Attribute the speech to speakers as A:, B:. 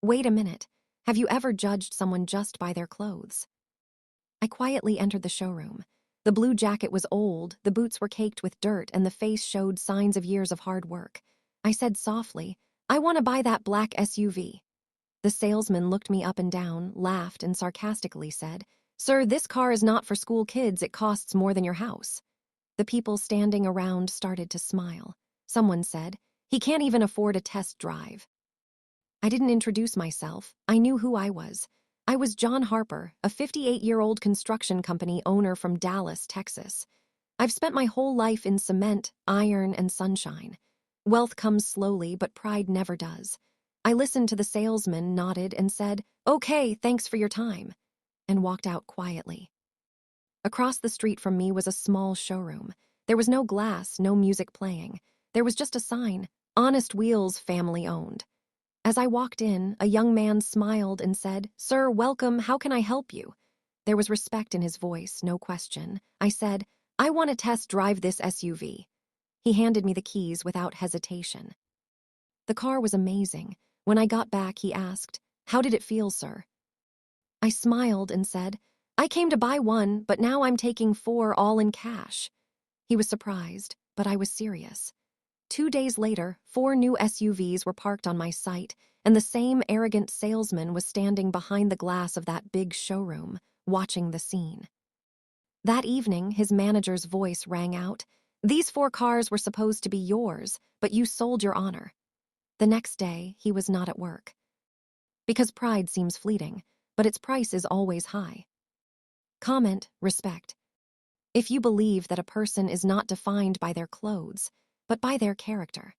A: Wait a minute. Have you ever judged someone just by their clothes? I quietly entered the showroom. The blue jacket was old, the boots were caked with dirt, and the face showed signs of years of hard work. I said softly, "I want to buy that black SUV." The salesman looked me up and down, laughed, and sarcastically said, "Sir, this car is not for school kids. It costs more than your house." The people standing around started to smile. Someone said, "He can't even afford a test drive." I didn't introduce myself. I knew who I was. I was John Harper, a 58-year-old construction company owner from Dallas, Texas. I've spent my whole life in cement, iron, and sunshine. Wealth comes slowly, but pride never does. I listened to the salesman, nodded, and said, "Okay, thanks for your time," and walked out quietly. Across the street from me was a small showroom. There was no glass, no music playing. There was just a sign, "Honest Wheels, family owned." As I walked in, a young man smiled and said, "Sir, welcome, how can I help you?" There was respect in his voice, no question. I said, "I want to test drive this SUV." He handed me the keys without hesitation. The car was amazing. When I got back, he asked, "How did it feel, sir?" I smiled and said, "I came to buy one, but now I'm taking 4 all in cash." He was surprised, but I was serious. 2 days later, 4 new SUVs were parked on my site, and the same arrogant salesman was standing behind the glass of that big showroom, watching the scene. That evening, his manager's voice rang out, "These 4 cars were supposed to be yours, but you sold your honor." The next day, he was not at work. Because pride seems fleeting, but its price is always high. Comment, respect. If you believe that a person is not defined by their clothes, but by their character.